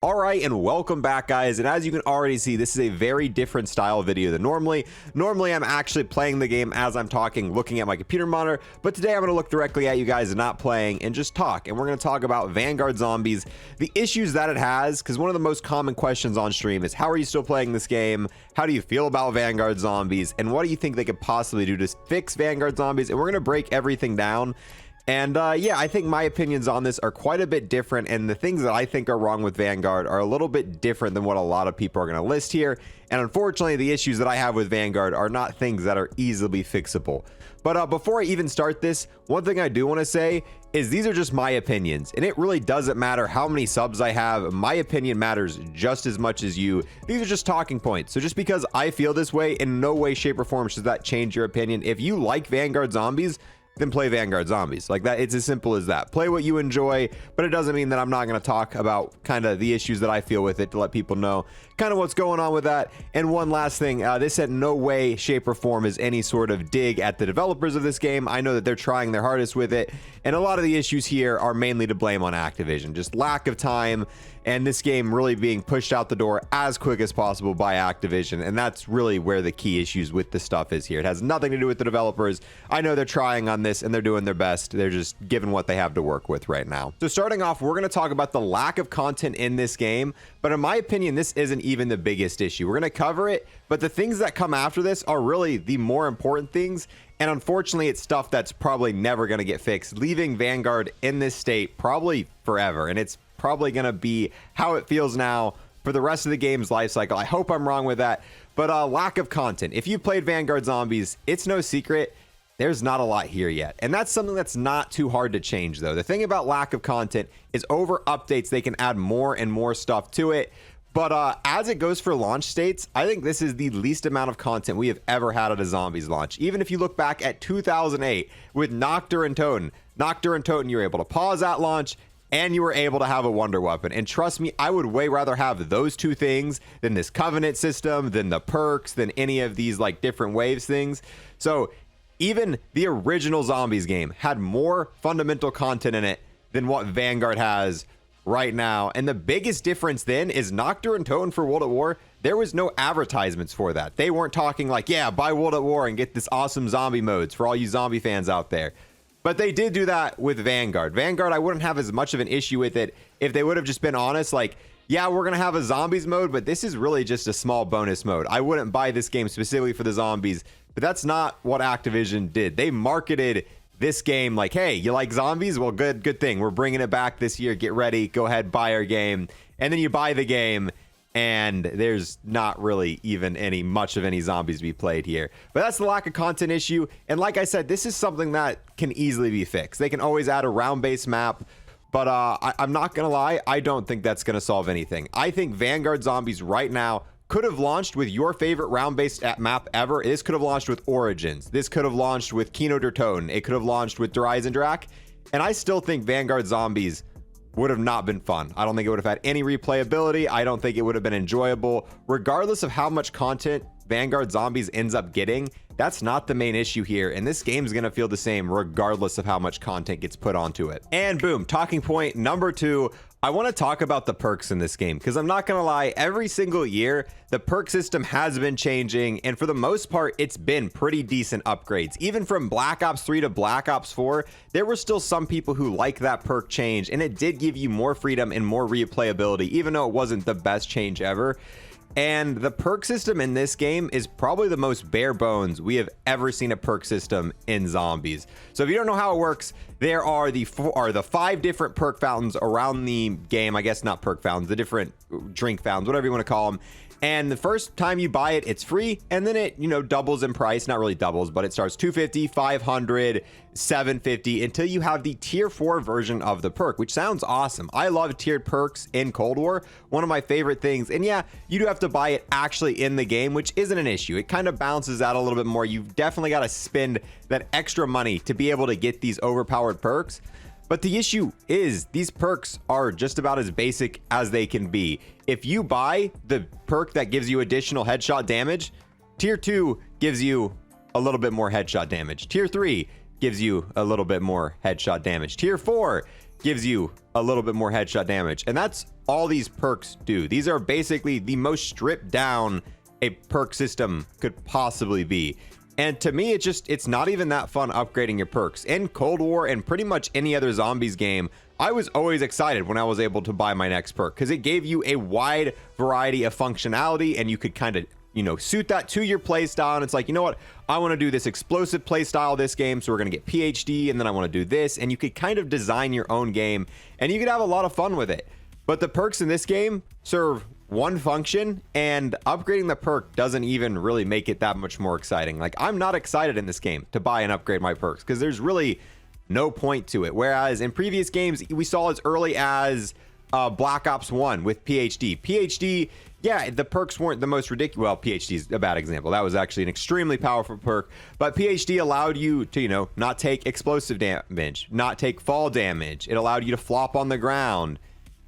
All right, and welcome back, guys. And as you can already see, this is a very different style video than normally. Normally, I'm actually playing the game as I'm talking, looking at my computer monitor. But today, I'm going to look directly at you guys, not playing, and just talk. And we're going to talk about Vanguard Zombies, the issues that it has, because one of the most common questions on stream is, how are you still playing this game? How do you feel about Vanguard Zombies? And what do you think they could possibly do to fix Vanguard Zombies? And we're going to break everything down. And yeah, I think my opinions on this are quite a bit different, and the things that I think are wrong with Vanguard are a little bit different than what a lot of people are going to list here. And unfortunately, the issues that I have with Vanguard are not things that are easily fixable. But before I even start this, one thing I do want to say is these are just my opinions, and it really doesn't matter how many subs I have. My opinion matters just as much as you. These are just talking points. So just because I feel this way, in no way, shape, or form should that change your opinion. If you like Vanguard Zombies, then play Vanguard Zombies. Like that, it's as simple as that. Play what you enjoy, but it doesn't mean that I'm not going to talk about kind of the issues that I feel with it to let people know kind of what's going on with that. And one last thing, this in no way, shape, or form is any sort of dig at the developers of this game. I know that they're trying their hardest with it, and a lot of the issues here are mainly to blame on Activision. Just lack of time, and this game really being pushed out the door as quick as possible by Activision, and that's really where the key issues with the stuff is here. It has nothing to do with the developers. I know they're trying on this, and they're doing their best. They're just given what they have to work with right now. So starting off, we're going to talk about the lack of content in this game, but in my opinion, this isn't even the biggest issue. We're going to cover it, but the things that come after this are really the more important things, and unfortunately, it's stuff that's probably never going to get fixed, leaving Vanguard in this state probably forever, and it's probably going to be how it feels now for the rest of the game's life cycle. I hope I'm wrong with that, but lack of content. If you played Vanguard Zombies, it's no secret there's not a lot here yet, and that's something that's not too hard to change, though. The thing about lack of content is over updates, they can add more and more stuff to it. But as it goes for launch states, I think this is the least amount of content we have ever had at a Zombies launch. Even if you look back at 2008 with Noctur and Toten, you were able to pause at launch, and you were able to have a wonder weapon. And trust me, I would way rather have those two things than this Covenant system, than the perks, than any of these like different waves things. So even the original Zombies game had more fundamental content in it than what Vanguard has right now. And the biggest difference then is Noctur and Toten for World at War. There was no advertisements for that. They weren't talking like, yeah, buy World at War and get this awesome zombie modes for all you zombie fans out there. But they did do that with Vanguard. Vanguard, I wouldn't have as much of an issue with it if they would have just been honest, like, yeah, we're going to have a zombies mode, but this is really just a small bonus mode. I wouldn't buy this game specifically for the zombies, but that's not what Activision did. They marketed this game like, hey, you like zombies? Well, good thing. We're bringing it back this year. Get ready. Go ahead, buy our game. And then you buy the game, and there's not really even much of any zombies to be played here. But that's the lack of content issue. And like I said, this is something that can easily be fixed. They can always add a round-based map. But I'm not going to lie, I don't think that's going to solve anything. I think Vanguard Zombies right now could have launched with your favorite round-based map ever. This could have launched with Origins. This could have launched with Kino der Toten. It could have launched with Der Eisendrache. And I still think Vanguard Zombies would have not been fun. I don't think it would have had any replayability. I don't think it would have been enjoyable. Regardless of how much content Vanguard Zombies ends up getting, that's not the main issue here, and this game is going to feel the same regardless of how much content gets put onto it. And boom, talking point number 2, I want to talk about the perks in this game, because I'm not going to lie, every single year the perk system has been changing, and for the most part it's been pretty decent upgrades. Even from Black Ops 3 to Black Ops 4, there were still some people who like that perk change, and it did give you more freedom and more replayability, even though it wasn't the best change ever. And the perk system in this game is probably the most bare bones we have ever seen a perk system in Zombies. So if you don't know how it works, there are the 5 different perk fountains around the game. I guess not perk fountains, the different drink fountains, whatever you want to call them. And the first time you buy it, it's free, and then it, doubles in price. Not really doubles, but it starts $250, $500, $750 until you have the tier 4 version of the perk, which sounds awesome. I love tiered perks in Cold War, one of my favorite things. And yeah, you do have to buy it actually in the game, which isn't an issue. It kind of balances out a little bit more. You've definitely got to spend that extra money to be able to get these overpowered perks. But the issue is these perks are just about as basic as they can be. If you buy the perk that gives you additional headshot damage, tier 2 gives you a little bit more headshot damage. Tier 3 gives you a little bit more headshot damage. Tier 4 gives you a little bit more headshot damage. And that's all these perks do. These are basically the most stripped down a perk system could possibly be. And to me, it's not even that fun upgrading your perks. In Cold War and pretty much any other zombies game, I was always excited when I was able to buy my next perk because it gave you a wide variety of functionality and you could kind of, you know, suit that to your play style. And it's like, you know what, I want to do this explosive play style this game, so we're going to get PhD, and then I want to do this, and you could kind of design your own game and you could have a lot of fun with it. But the perks in this game serve one function, and upgrading the perk doesn't even really make it that much more exciting. Like, I'm not excited in this game to buy and upgrade my perks because there's really no point to it. Whereas in previous games, we saw as early as Black Ops 1 with PhD, yeah, the perks weren't the most ridiculous. Well, PhD is a bad example. That was actually an extremely powerful perk, but PhD allowed you to, you know, not take explosive damage, not take fall damage. It allowed you to flop on the ground.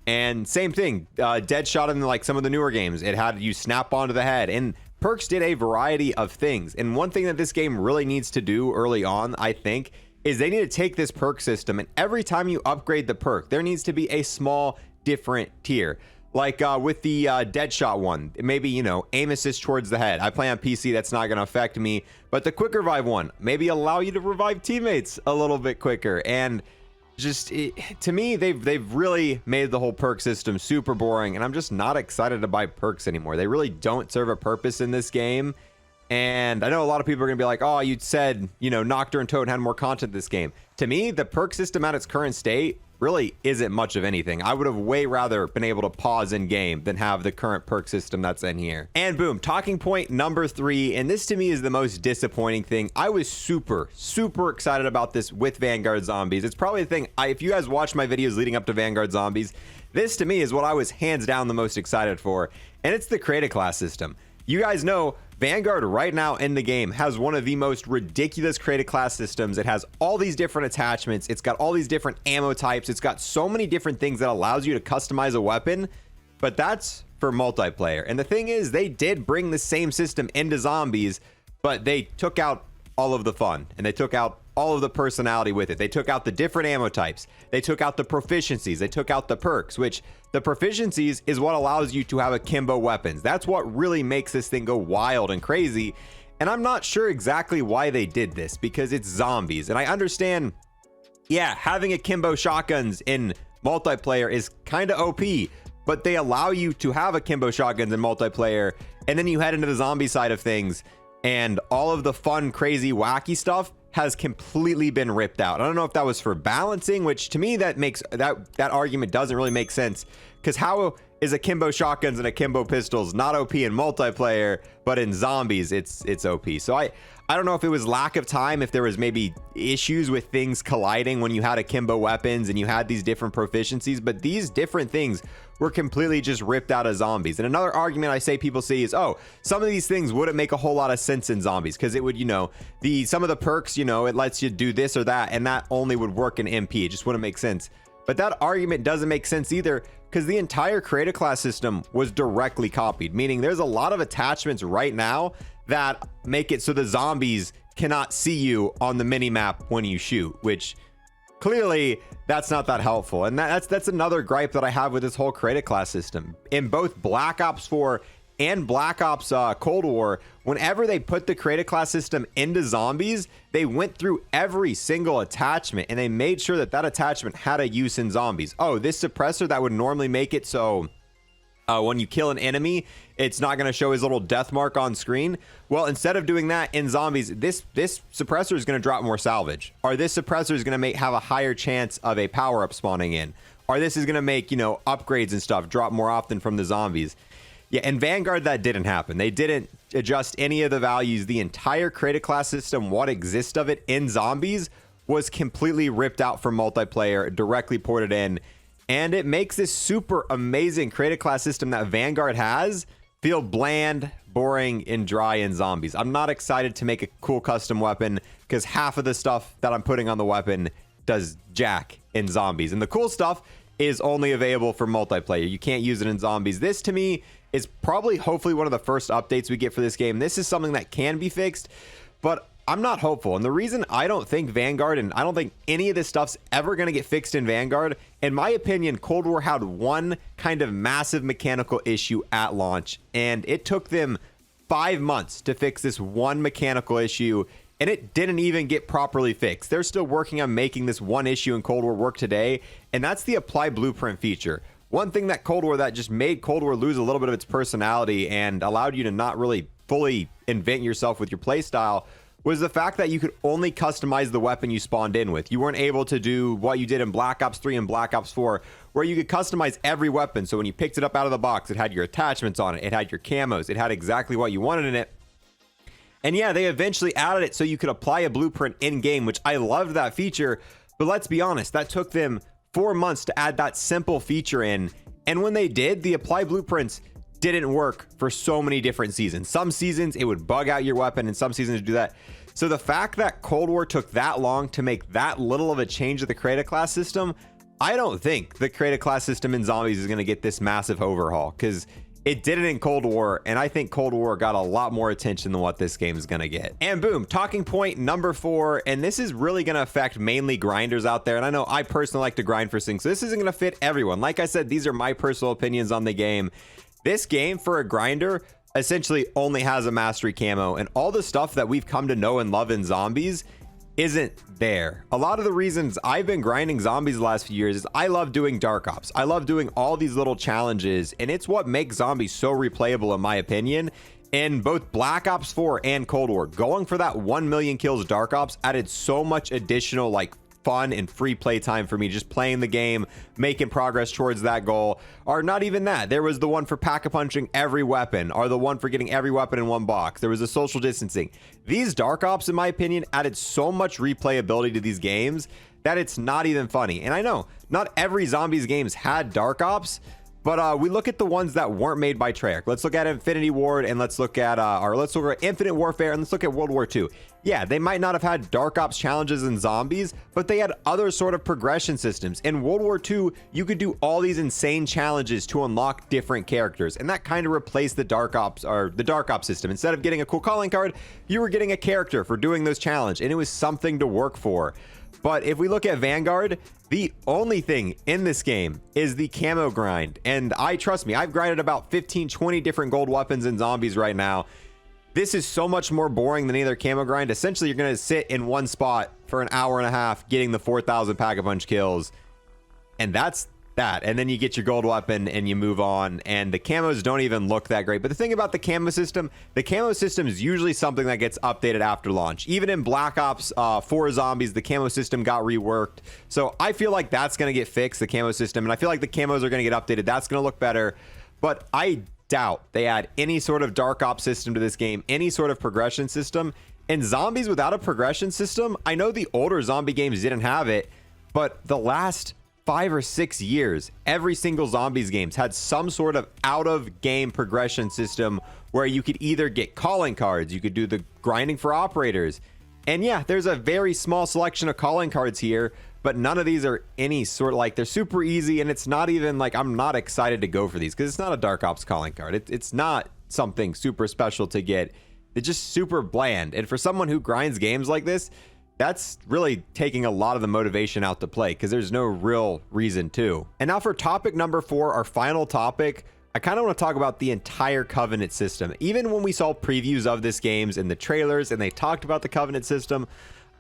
And same thing, Deadshot in like some of the newer games, it had you snap onto the head, and perks did a variety of things. And one thing that this game really needs to do early on, I think, is they need to take this perk system, and every time you upgrade the perk, there needs to be a small different tier. Like with the Deadshot one, maybe, you know, aim assist towards the head. I play on PC, that's not going to affect me. But the quick revive one, maybe allow you to revive teammates a little bit quicker. And just to me, they've really made the whole perk system super boring, and I'm just not excited to buy perks anymore. They really don't serve a purpose in this game. And I know a lot of people are gonna be like, oh, you said, you know, Nocturne and Toad had more content this game. To me, the perk system at its current state really isn't much of anything. I would have way rather been able to pause in game than have the current perk system that's in here. And boom, talking point number 3, and this to me is the most disappointing thing. I was super excited about this with Vanguard Zombies. It's probably the thing, if you guys watch my videos leading up to Vanguard Zombies, this to me is what I was hands down the most excited for, and it's the create a class system. You guys know Vanguard right now in the game has one of the most ridiculous create a class systems. It has all these different attachments. It's got all these different ammo types. It's got so many different things that allows you to customize a weapon, but that's for multiplayer. And the thing is, they did bring the same system into Zombies, but they took out all of the fun and they took out all of the personality with it. They took out the different ammo types. They took out the proficiencies. They took out the perks, which the proficiencies is what allows you to have akimbo weapons. That's what really makes this thing go wild and crazy. And I'm not sure exactly why they did this because it's Zombies. And I understand, yeah, having akimbo shotguns in multiplayer is kind of OP, but they allow you to have akimbo shotguns in multiplayer. And then you head into the zombie side of things and all of the fun, crazy, wacky stuff has completely been ripped out. I don't know if that was for balancing, which to me that makes that argument doesn't really make sense, because how is akimbo shotguns and akimbo pistols not OP in multiplayer, but in Zombies it's OP? So I don't know if it was lack of time, if there was maybe issues with things colliding when you had akimbo weapons and you had these different proficiencies, but these different things were completely just ripped out of Zombies. And another argument I say people see is, oh, some of these things wouldn't make a whole lot of sense in Zombies because it would, you know, some of the perks, you know, it lets you do this or that, and that only would work in MP. It just wouldn't make sense. But that argument doesn't make sense either, because the entire create a class system was directly copied, meaning there's a lot of attachments right now that make it so the zombies cannot see you on the mini map when you shoot, which clearly that's not that helpful. And that's another gripe that I have with this whole create a class system. In both Black Ops 4 and Black Ops Cold War, whenever they put the create a class system into Zombies, they went through every single attachment and they made sure that that attachment had a use in Zombies. Oh, this suppressor that would normally make it so when you kill an enemy, it's not going to show his little death mark on screen. Well, instead of doing that in Zombies, this suppressor is going to drop more salvage, or this suppressor is going to have a higher chance of a power up spawning in, or this is going to make, you know, upgrades and stuff drop more often from the Zombies. Yeah, in Vanguard, that didn't happen. They didn't adjust any of the values. The entire create a class system, what exists of it in Zombies, was completely ripped out from multiplayer, directly ported in. And it makes this super amazing create a class system that Vanguard has feel bland, boring, and dry in Zombies. I'm not excited to make a cool custom weapon because half of the stuff that I'm putting on the weapon does jack in Zombies. And the cool stuff is only available for multiplayer. You can't use it in Zombies. This, to me, is probably hopefully one of the first updates we get for this game. This is something that can be fixed, but I'm not hopeful. And the reason I don't think Vanguard, and I don't think any of this stuff's ever going to get fixed in Vanguard, in my opinion, Cold War had one kind of massive mechanical issue at launch, and it took them 5 months to fix this one mechanical issue, and it didn't even get properly fixed. They're still working on making this one issue in Cold War work today, and that's the apply blueprint feature. One thing that Cold War that just made Cold War lose a little bit of its personality and allowed you to not really fully invent yourself with your playstyle was the fact that you could only customize the weapon you spawned in with. You weren't able to do what you did in Black Ops 3 and Black Ops 4, where you could customize every weapon. So when you picked it up out of the box, it had your attachments on it, it had your camos, it had exactly what you wanted in it. And yeah, they eventually added it so you could apply a blueprint in-game, which I loved that feature. But let's be honest, that took them 4 months to add that simple feature in. And when they did, the apply blueprints didn't work for so many different seasons. Some seasons it would bug out your weapon, and some seasons do that. So the fact that Cold War took that long to make that little of a change to the create a class system, I don't think the create a class system in Zombies is going to get this massive overhaul, because it did it in Cold War, and I think Cold War got a lot more attention than what this game is going to get. And boom, talking point number 4, and this is really going to affect mainly grinders out there, and I know I personally like to grind for things, so this isn't going to fit everyone. Like I said, these are my personal opinions on the game. This game, for a grinder, essentially only has a mastery camo, and all the stuff that we've come to know and love in Zombies isn't there. A lot of the reasons I've been grinding Zombies the last few years is I love doing Dark Ops. I love doing all these little challenges, and it's what makes Zombies so replayable, in my opinion. In both Black Ops 4 and Cold War, going for that 1 million kills Dark Ops added so much additional fun and free play time for me, just playing the game, making progress towards that goal. Or not even that, there was the one for pack-a-punching every weapon, or the one for getting every weapon in one box. There was a social distancing. These Dark Ops, in my opinion, added so much replayability to these games that it's not even funny. And I know not every Zombies games had Dark Ops, but we look at the ones that weren't made by Treyarch. Let's look at Infinity Ward, and let's look at Infinite Warfare, and let's look at World War II. Yeah, they might not have had Dark Ops challenges in Zombies, but they had other sort of progression systems. In World War II, you could do all these insane challenges to unlock different characters, and that kind of replaced the Dark Ops system. Instead of getting a cool calling card, you were getting a character for doing those challenges, and it was something to work for. But if we look at Vanguard, the only thing in this game is the camo grind. And trust me, I've grinded about 15, 20 different gold weapons in Zombies right now. This is so much more boring than either camo grind. Essentially, you're going to sit in one spot for an hour and a half getting the 4,000 pack-a-punch kills. And that's that. And then you get your gold weapon and you move on. And the camos don't even look that great. But the thing about the camo system is usually something that gets updated after launch. Even in Black Ops 4 Zombies, the camo system got reworked. So I feel like that's going to get fixed, the camo system. And I feel like the camos are going to get updated. That's going to look better. But I doubt they add any sort of Dark Ops system to this game, any sort of progression system. And Zombies without a progression system, I know the older zombie games didn't have it, but the last 5 or 6 years, every single Zombies games had some sort of out-of-game progression system where you could either get calling cards, you could do the grinding for operators. And yeah, there's a very small selection of calling cards here, but none of these are any sort of they're super easy, and it's not even I'm not excited to go for these because it's not a Dark Ops calling card. It's not something super special to get. It's just super bland. And for someone who grinds games like this, that's really taking a lot of the motivation out to play because there's no real reason to. And now for topic number 4, our final topic, I kind of want to talk about the entire Covenant system. Even when we saw previews of this games in the trailers and they talked about the Covenant system,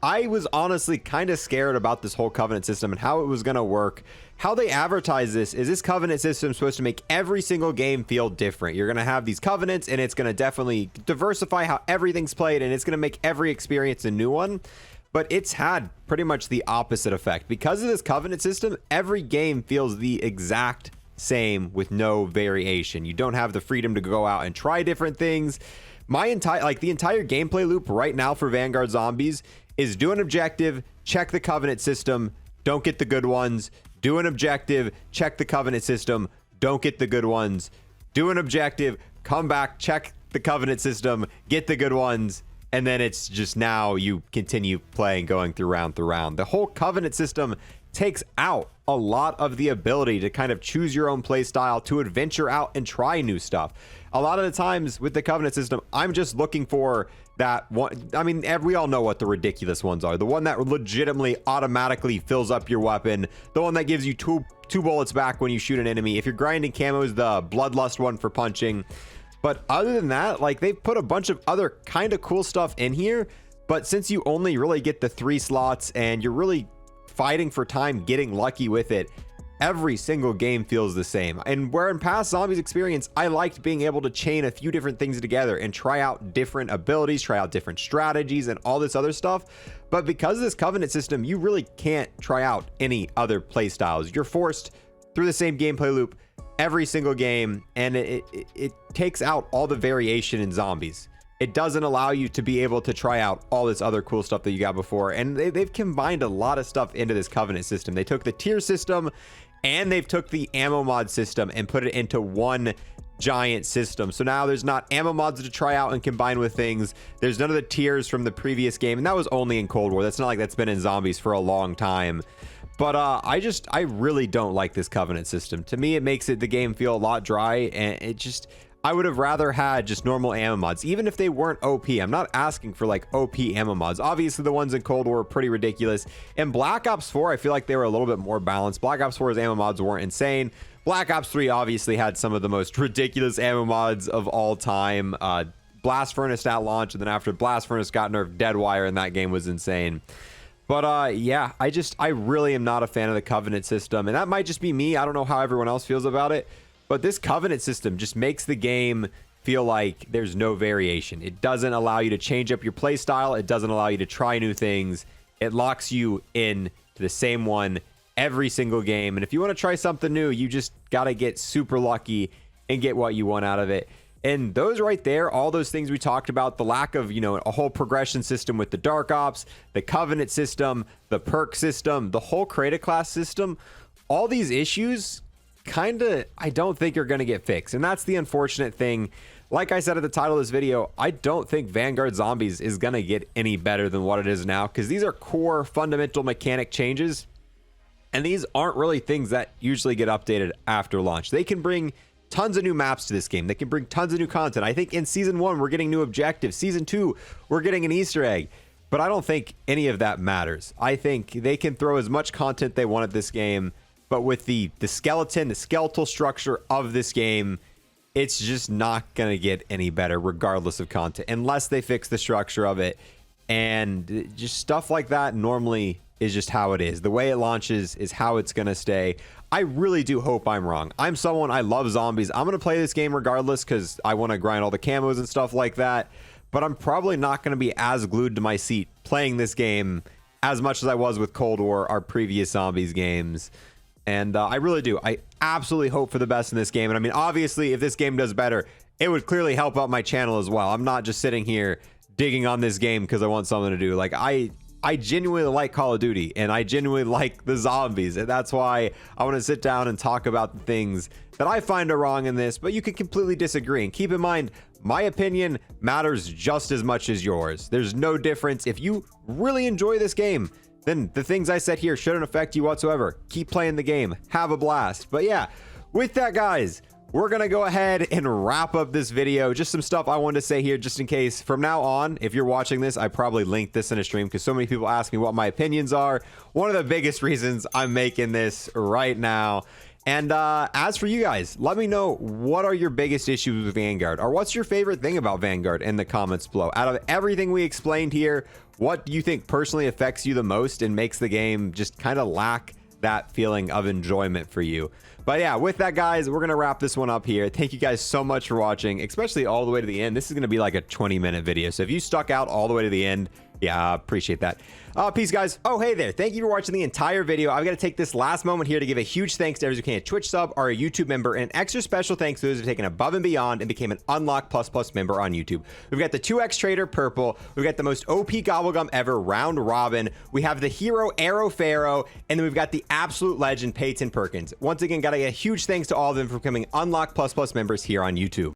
I was honestly kind of scared about this whole Covenant system and how it was going to work. How they advertise this is this Covenant system supposed to make every single game feel different. You're going to have these Covenants and it's going to definitely diversify how everything's played, and it's going to make every experience a new one. But it's had pretty much the opposite effect. Because of this Covenant system, every game feels the exact same with no variation. You don't have the freedom to go out and try different things. The entire gameplay loop right now for Vanguard Zombies is do an objective, check the Covenant system, don't get the good ones. Do an objective, check the Covenant system, don't get the good ones. Do an objective, come back, check the Covenant system, get the good ones. And then it's just now you continue playing, going through round. The whole Covenant system takes out a lot of the ability to kind of choose your own play style, to adventure out and try new stuff. A lot of the times with the Covenant system, I'm just looking for that one. I mean, we all know what the ridiculous ones are. The one that legitimately automatically fills up your weapon. The one that gives you two bullets back when you shoot an enemy. If you're grinding camos, the Bloodlust one for punching. But other than that, like, they've put a bunch of other kind of cool stuff in here. But since you only really get the 3 slots and you're really fighting for time, getting lucky with it, every single game feels the same. And where in past Zombies experience, I liked being able to chain a few different things together and try out different abilities, try out different strategies and all this other stuff. But because of this Covenant system, you really can't try out any other play styles. You're forced through the same gameplay loop every single game, and it takes out all the variation in Zombies. It doesn't allow you to be able to try out all this other cool stuff that you got before. And they've combined a lot of stuff into this Covenant system. They took the tier system and they've took the ammo mod system and put it into one giant system. So now there's not ammo mods to try out and combine with things. There's none of the tiers from the previous game. And that was only in Cold War. That's not like that's been in Zombies for a long time. But I really don't like this Covenant system. To me, it makes the game feel a lot dry, and I would have rather had just normal ammo mods, even if they weren't OP. I'm not asking for like OP ammo mods. Obviously, the ones in Cold War are pretty ridiculous. In Black Ops 4, I feel like they were a little bit more balanced. Black Ops 4's ammo mods weren't insane. Black Ops 3 obviously had some of the most ridiculous ammo mods of all time. Blast Furnace at launch, and then after Blast Furnace got nerfed, Deadwire in that game was insane. But yeah, I really am not a fan of the Covenant system, and that might just be me. I don't know how everyone else feels about it. But this Covenant system just makes the game feel like there's no variation. It doesn't allow you to change up your play style. It doesn't allow you to try new things. It locks you in to the same one every single game. And if you want to try something new, you just got to get super lucky and get what you want out of it. And those right there, all those things we talked about, the lack of, a whole progression system with the Dark Ops, the Covenant system, the perk system, the whole creative class system, all these issues I don't think are going to get fixed. And that's the unfortunate thing. Like I said at the title of this video, I don't think Vanguard Zombies is going to get any better than what it is now, because these are core fundamental mechanic changes, and these aren't really things that usually get updated after launch. They can bring tons of new maps to this game. They can bring tons of new content. I think in season 1 we're getting new objectives. Season 2 we're getting an Easter egg. But I don't think any of that matters. I think they can throw as much content they want at this game, but with the skeletal structure of this game, it's just not going to get any better regardless of content, unless they fix the structure of it. And just stuff like that normally is just how it is. The way it launches is how it's going to stay. I really do hope I'm wrong. I love Zombies. I'm going to play this game regardless because I want to grind all the camos and stuff like that. But I'm probably not going to be as glued to my seat playing this game as much as I was with Cold War, our previous Zombies games. And I really do. I absolutely hope for the best in this game. And I mean, obviously, if this game does better, it would clearly help out my channel as well. I'm not just sitting here digging on this game because I want something to do. Like, I genuinely like Call of Duty, and I genuinely like the Zombies, and that's why I want to sit down and talk about the things that I find are wrong in this. But you can completely disagree, and keep in mind, my opinion matters just as much as yours. There's no difference. If you really enjoy this game, then the things I said here shouldn't affect you whatsoever. Keep playing the game. Have a blast. But yeah, with that, guys, we're going to go ahead and wrap up this video. Just some stuff I wanted to say here, just in case. From now on, if you're watching this, I probably linked this in a stream because so many people ask me what my opinions are. One of the biggest reasons I'm making this right now. And as for you guys, let me know, what are your biggest issues with Vanguard? Or what's your favorite thing about Vanguard in the comments below? Out of everything we explained here, what do you think personally affects you the most and makes the game just kind of lack that feeling of enjoyment for you? But yeah, with that, guys, we're gonna wrap this one up here. Thank you guys so much for watching, especially all the way to the end. This is gonna be like a 20-minute video, so if you stuck out all the way to the end, yeah, I appreciate that. Peace, guys. Oh, hey there. Thank you for watching the entire video. I've got to take this last moment here to give a huge thanks to everyone who became a Twitch sub or a YouTube member, and an extra special thanks to those who have taken above and beyond and became an Unlock Plus Plus member on YouTube. We've got the 2x Trader Purple. We've got the most OP Gobblegum ever, Round Robin. We have the hero Arrow Pharaoh, and then we've got the absolute legend Peyton Perkins. Once again, got to get a huge thanks to all of them for becoming Unlock Plus Plus members here on YouTube.